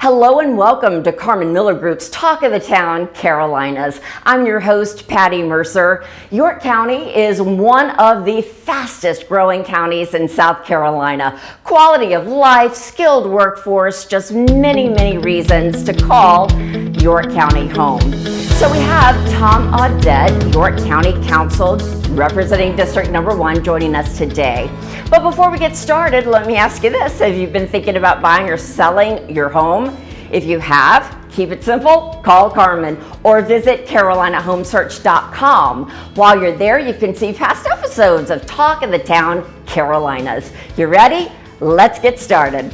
Hello and welcome to Carmen Miller Group's Talk of the Town, Carolinas. I'm your host, Patti Mercer. York County is one of the fastest growing counties in South Carolina. Quality of life, skilled workforce, just many reasons to call York County home. So we have Tom Audette, York County Council, representing District Number 1, joining us today. But before we get started, let me ask you this. Have you been thinking about buying or selling your home? If you have, keep it simple, call Carmen or visit CarolinaHomeSearch.com. While you're there, you can see past episodes of Talk of the Town, Carolinas. You ready? Let's get started.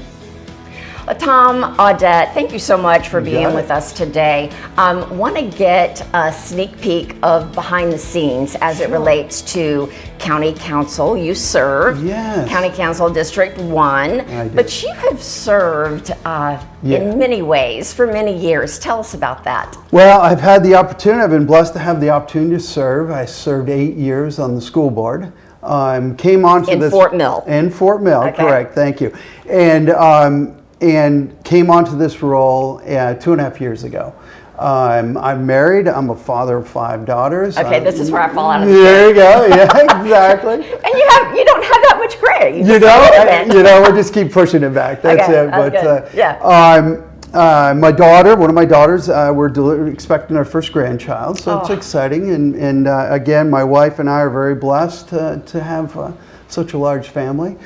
Tom Audette, thank you so much for being with us today. Want to get a sneak peek of behind the scenes as it relates to County Council. You serve County Council District 1, but you have served in many ways for many years. Tell us about that. Well, I've had the opportunity, I've been blessed to have the opportunity to serve. I served 8 years on the school board. Came on to in Fort Mill. In Fort Mill, correct, thank you. And came onto this role 2.5 years ago. I'm married. I'm a father of 5 daughters. Okay, this is where I fall out of the There you go. Yeah, exactly. And you don't have that much gray. We'll just keep pushing it back. That's it. But my daughter, one of my daughters, we're expecting our first grandchild, so it's exciting. And again, my wife and I are very blessed to have such a large family.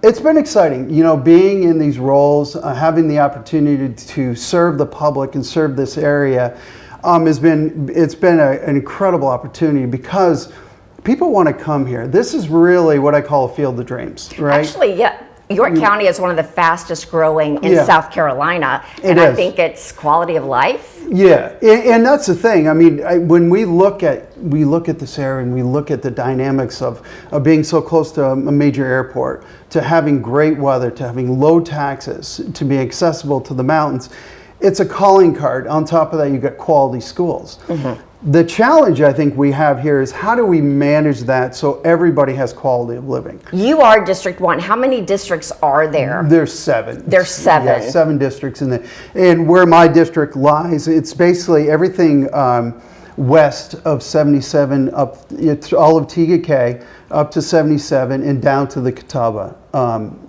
It's been exciting, being in these roles, having the opportunity to serve the public and serve this area. It's been an incredible opportunity because people want to come here. This is really what I call a field of dreams, right? Actually, York County is one of the fastest growing in South Carolina, and I think it's quality of life. Yeah, and that's the thing. I mean, when we look at this area and we look at the dynamics of being so close to a major airport, to having great weather, to having low taxes, to be accessible to the mountains, it's a calling card. On top of that, you got quality schools. Mm-hmm. The challenge I think we have here is how do we manage that so everybody has quality of living? You are District 1. How many districts are there? There's 7. There's 7. Yeah, 7 districts in there. And where my district lies, it's basically everything west of 77, it's all of TGK, up to 77 and down to the Catawba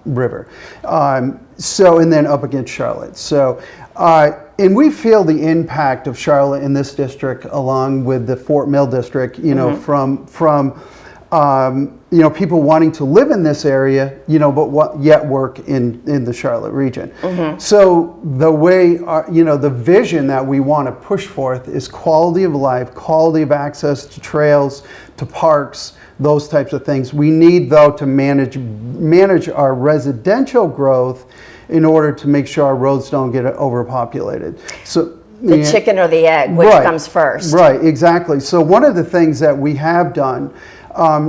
River. And then up against Charlotte. And we feel the impact of Charlotte in this district, along with the Fort Mill district, from people wanting to live in this area, but yet work in the Charlotte region. Mm-hmm. So the way, the vision that we want to push forth is quality of life, quality of access to trails, to parks, those types of things. We need, though, to manage our residential growth in order to make sure our roads don't get overpopulated. So the chicken or the egg, which comes first? Right, exactly. So one of the things that we have done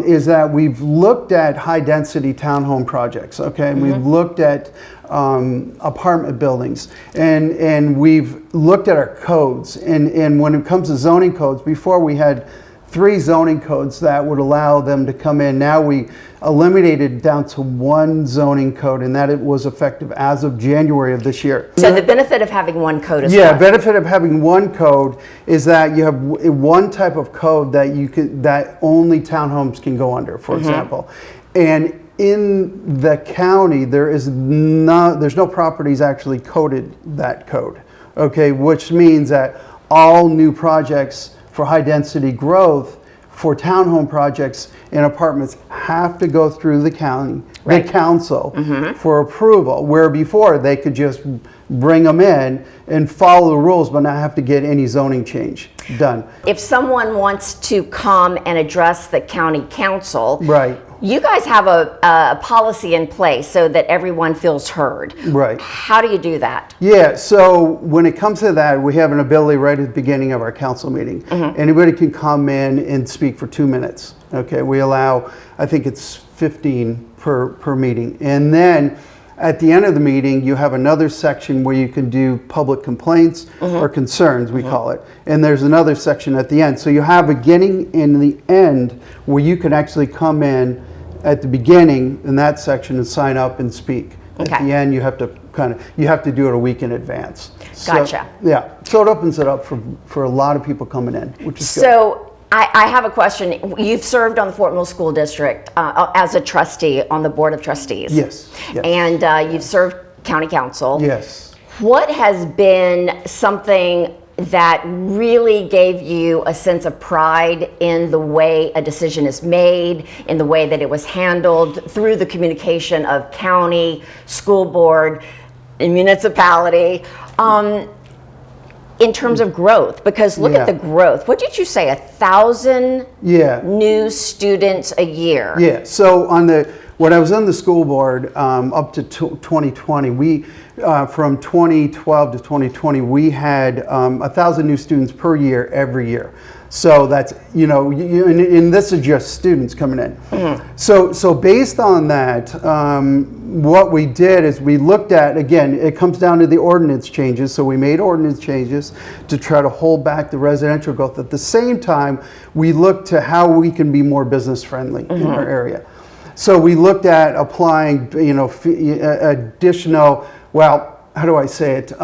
is that we've looked at high-density townhome projects, and we've looked at apartment buildings, and we've looked at our codes. And when it comes to zoning codes, before we had 3 zoning codes that would allow them to come in. Now we eliminated down to 1 zoning code, and that it was effective as of January of this year. So the benefit of having 1 code is what? Benefit of having 1 code is that you have 1 type of code that only townhomes can go under, for example. And in the county, there's no properties actually coded that code, which means that all new projects for high density growth for townhome projects and apartments have to go through the county, the council for approval, where before they could just bring them in and follow the rules but not have to get any zoning change done. If someone wants to come and address the county council, right, you guys have a policy in place so that everyone feels heard. Right. How do you do that? Yeah, so when it comes to that, we have an ability right at the beginning of our council meeting. Anybody can come in and speak for 2 minutes. We allow, I think it's 15 per meeting. And then at the end of the meeting, you have another section where you can do public complaints or concerns, we call it. And there's another section at the end. So you have a beginning and the end where you can actually come in at the beginning in that section and sign up and speak. At the end, you have to you have to do it a week in advance. Gotcha. Yeah, so it opens it up for a lot of people coming in, which is good. So I have a question. You've served on the Fort Mill School District as a trustee on the Board of Trustees. Yes. And you've served county council. Yes. What has been something that really gave you a sense of pride in the way a decision is made, in the way that it was handled through the communication of county, school board, and municipality, in terms of growth? Because look at the growth. What did you say, 1,000 new students a year? Yeah, so when I was on the school board up to 2020, we from 2012 to 2020, we had 1,000 new students per year every year. So that's, and this is just students coming in. Mm-hmm. So based on that, what we did is we looked at, again, it comes down to the ordinance changes. So we made ordinance changes to try to hold back the residential growth. At the same time, we looked to how we can be more business friendly in our area. So we looked at applying, additional, how do I say it,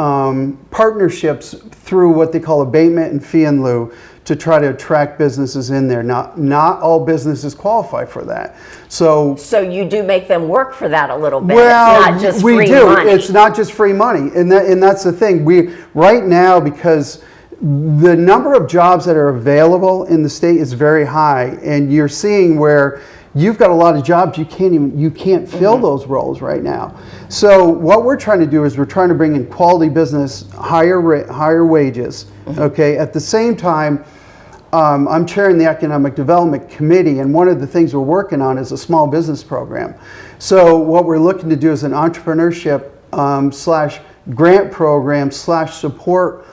partnerships through what they call abatement and fee in lieu to try to attract businesses in there. Not all businesses qualify for that. So you do make them work for that a little bit. Well, it's not just we free do. money. It's not just free money, and that's the thing. We right now, because the number of jobs that are available in the state is very high, and you're seeing where you've got a lot of jobs you can't fill those roles right now. So what we're trying to do is we're trying to bring in quality business, higher wages. Okay. At the same time, I'm chairing the Economic Development Committee, and one of the things we're working on is a small business program. So what we're looking to do is an entrepreneurship / grant program / support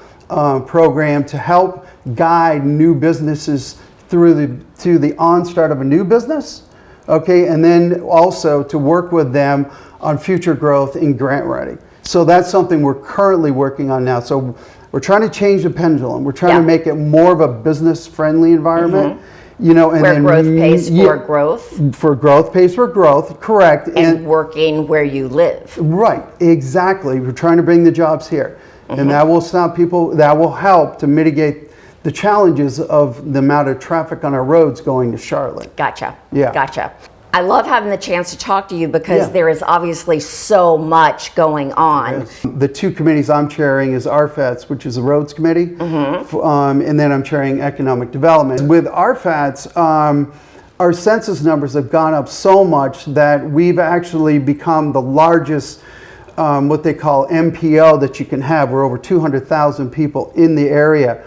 program to help guide new businesses through to the onstart of a new business. Okay, and then also to work with them on future growth in grant writing. So that's something we're currently working on now. So we're trying to change the pendulum. We're trying to make it more of a business-friendly environment. And where then growth pays for growth. For growth pays for growth, correct. And working where you live. Right, exactly. We're trying to bring the jobs here. And that will stop people, that will help to mitigate the challenges of the amount of traffic on our roads going to Charlotte. Gotcha. Yeah. Gotcha. I love having the chance to talk to you because there is obviously so much going on. Yes. The two committees I'm chairing is RFATS, which is the Roads Committee, and then I'm chairing Economic Development. With RFATS, our census numbers have gone up so much that we've actually become the largest what they call MPO that you can have. We're over 200,000 people in the area.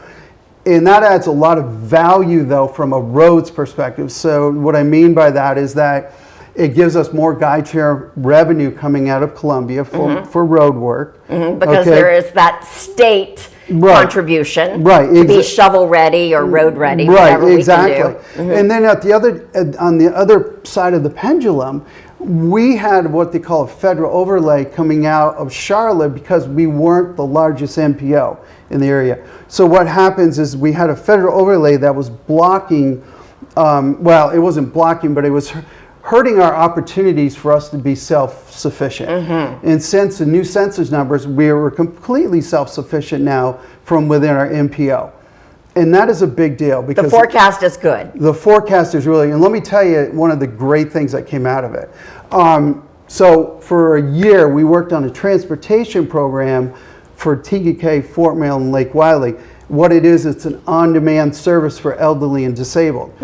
And that adds a lot of value, though, from a roads perspective. So what I mean by that is that it gives us more guide share revenue coming out of Columbia for road work. Because there is that state contribution to be shovel ready or road ready, whatever we can do. And then on the other side of the pendulum, we had what they call a federal overlay coming out of Charlotte because we weren't the largest MPO in the area. So what happens is we had a federal overlay that was blocking, it wasn't blocking, but it was hurting our opportunities for us to be self-sufficient. And since the new census numbers, we were completely self-sufficient now from within our MPO. And that is a big deal because the forecast is good. The forecast is really, and let me tell you one of the great things that came out of it. So for a year, we worked on a transportation program for TKK, Fort Mill, and Lake Wiley. What it is, it's an on-demand service for elderly and disabled.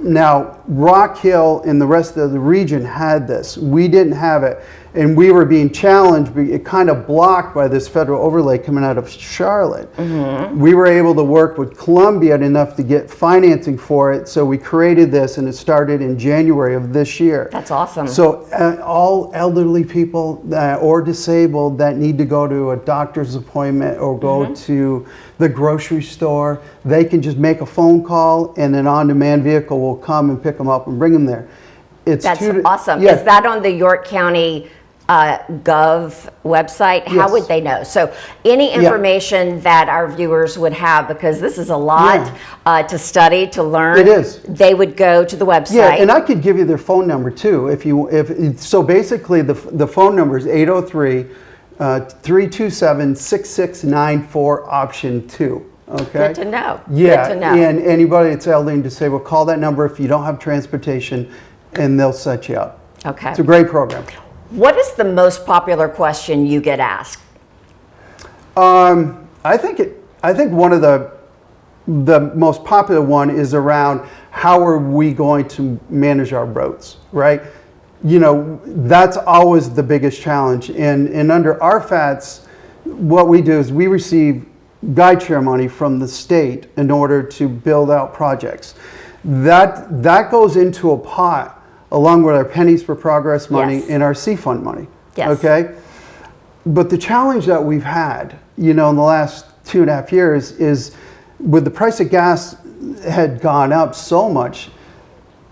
Now, Rock Hill and the rest of the region had this. We didn't have it. And we were being challenged, it kind of blocked by this federal overlay coming out of Charlotte. We were able to work with Columbia enough to get financing for it, so we created this, and it started in January of this year. That's awesome. So all elderly people or disabled that need to go to a doctor's appointment or go to the grocery store, they can just make a phone call and an on-demand vehicle will come and pick them up and bring them there. That's awesome. Is that on the York County Gov website? How would they know? So any information that our viewers would have, because this is a lot to study, to learn. It is. They would go to the website. Yeah, and I could give you their phone number too. So basically the phone number is 803 327-6694 option 2. Okay. Good to know. Yeah. Good to know. And anybody that's elderly and disabled, call that number if you don't have transportation, and they'll set you up. Okay. It's a great program. What is the most popular question you get asked? I think one of the most popular one is around how are we going to manage our roads, right? You know, that's always the biggest challenge. And under RFATS, what we do is we receive guide share money from the state in order to build out projects. That goes into a pot along with our pennies for progress money Yes. and our C-Fund money. Yes. Okay? But the challenge that we've had, you know, in the last 2.5 years is with the price of gas had gone up so much,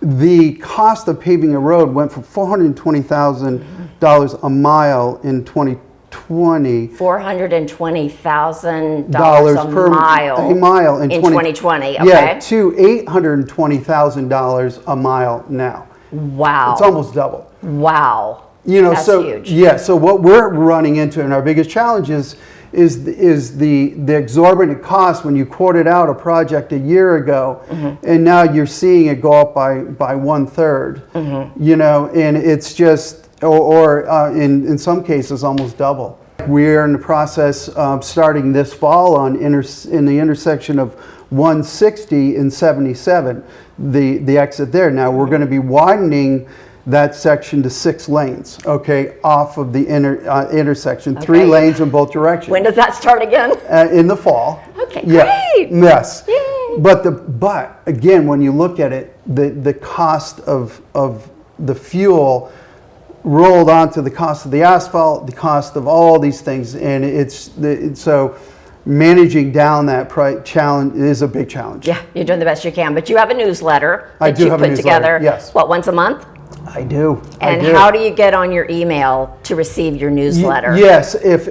the cost of paving a road went from $420,000 a mile in 2020. $420,000 a mile in 2020. Okay. Yeah, to $820,000 a mile now. Wow. It's almost double. Wow. You know, That's so huge. yeah, so what we're running into, and our biggest challenge is the exorbitant cost when you quoted out a project a year ago, and now you're seeing it go up by 1/3. You know, and it's just, or in some cases almost double. We're in the process of starting this fall in the intersection of 160 and 77, the exit there. Now we're going to be widening that section to 6 lanes, okay, off of the intersection, 3 lanes in both directions. When does that start again? In the fall. Okay, Yeah. great. Yes. Yay. But again, when you look at it, the cost of the fuel rolled onto the cost of the asphalt, the cost of all these things, and so managing down that challenge is a big challenge. Yeah, you're doing the best you can, but you have a newsletter I that do you have a put newsletter, together. yes. What, once a month? I do. And how do you get on your email to receive your newsletter? Yes, if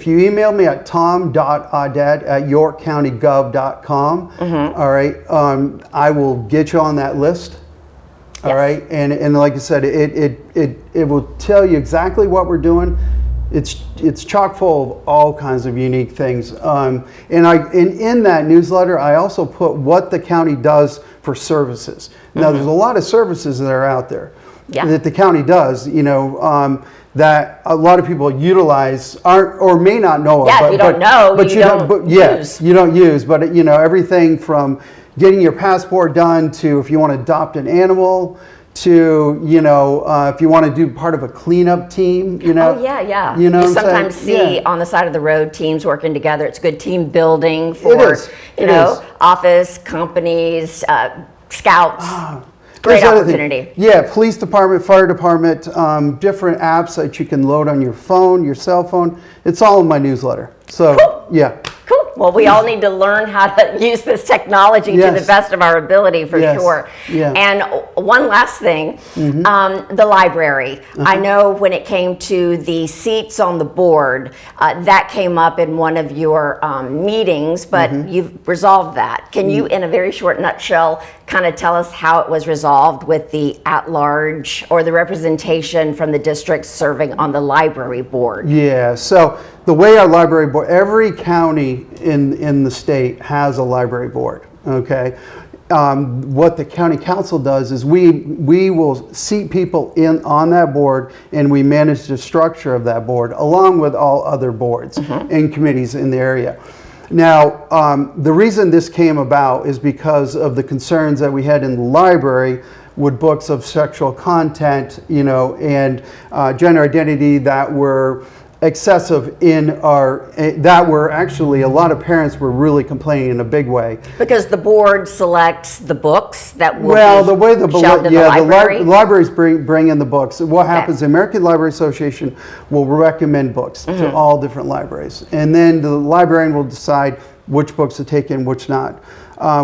you email me at tom.audette@yorkcountygov.com, all right, I will get you on that list. All Yes. right, and like I said, it will tell you exactly what we're doing. It's chock full of all kinds of unique things. And in that newsletter, I also put what the county does for services. Now, there's a lot of services that are out there that the county does, you know, that a lot of people utilize or may not know of. Yeah, if you don't know, you don't use. You don't use, but you know, everything from getting your passport done to if you want to adopt an animal to, you know, if you want to do part of a cleanup team, you know. Oh, yeah. You know You what I'm sometimes saying? see on the side of the road teams working together. It's good team building for, is. you It know, is. office, companies, scouts. Great There's other thing. opportunity. Yeah, police department, fire department, different apps that you can load on your phone, your cell phone. It's all in my newsletter. So, yeah. Cool. Well, we all need to learn how to use this technology to Yes. the best of our ability, for Yes. sure. Yeah. And one last thing, the library. I know when it came to the seats on the board, that came up in one of your meetings, but you've resolved that. Can you, in a very short nutshell, kind of tell us how it was resolved with the at-large or the representation from the district serving on the library board? Yeah, so the way our library board, every county in the state has a library board, okay? What the county council does is we will seat people on that board, and we manage the structure of that board along with all other boards and committees in the area. Now, the reason this came about is because of the concerns that we had in the library with books of sexual content, you know, and gender identity that were excessive that were actually, a lot of parents were really complaining in a big way. Because the board selects the books that will The way be shelved in the library? the libraries bring in the books. What happens, the American Library Association will recommend books to all different libraries. And then the librarian will decide which books to take in, which not.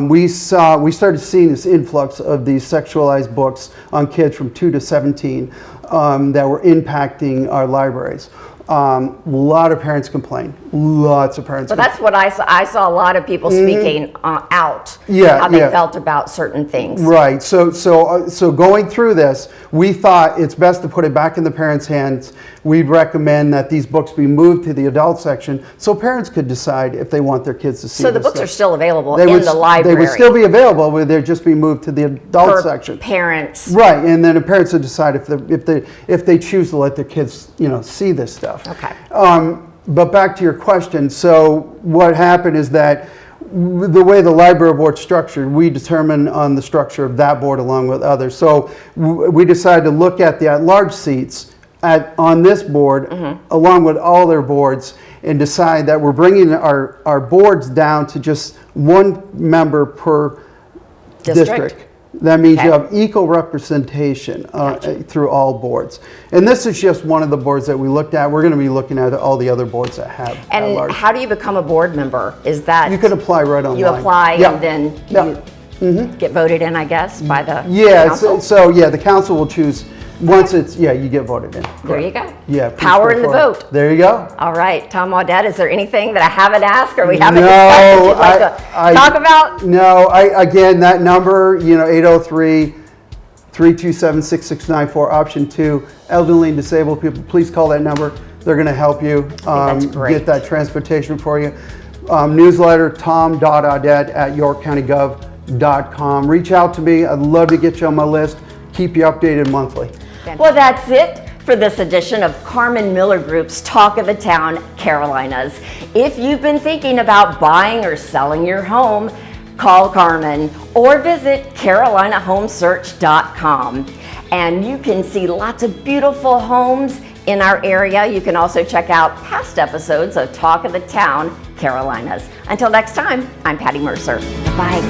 We started seeing this influx of these sexualized books on kids from 2 to 17 that were impacting our libraries. A lot of parents complain. Lots of parents. But that's what I saw. I saw a lot of people speaking out Yeah, how they yeah. felt about certain things. Right. So going through this, we thought it's best to put it back in the parents' hands. We'd recommend that these books be moved to the adult section so parents could decide if they want their kids to see. So the this books stuff. are still available They in would- the library. They would still be available, but they'd just be moved to the adult for section. parents. Right, and then the parents would decide if they choose to let their kids, see this stuff. Okay. But back to your question. So what happened is that the way the library board's structured, we determine on the structure of that board along with others. So we decided to look at the at-large seats on this board along with all their boards and decide that we're bringing our boards down to just one member per district. That means you have equal representation through all boards. And this is just one of the boards that we looked at. We're going to be looking at all the other boards that have And at-large. how do you become a board member? Is that You can apply right online. you apply Yeah. and then Yeah. you get voted in, I guess, by the Yeah, council? so the council will choose, once you get voted in. There you go. Yeah. Power in the straightforward. vote. There you go. All right, Tom Audette, is there anything that I haven't asked or we haven't No, discussed that you'd like I- to talk about? No, again, that number, 803-327-6694, option 2, elderly and disabled people, please call that number. They're going to help you that's great. get that transportation for you. Newsletter, tom.audette@yorkcountygov.com. Reach out to me. I'd love to get you on my list. Keep you updated monthly. Well, that's it for this edition of Carmen Miller Group's Talk of the Town, Carolinas. If you've been thinking about buying or selling your home, call Carmen or visit carolinahomesearch.com. And you can see lots of beautiful homes in our area. You can also check out past episodes of Talk of the Town, Carolinas. Until next time, I'm Patti Mercer. Bye.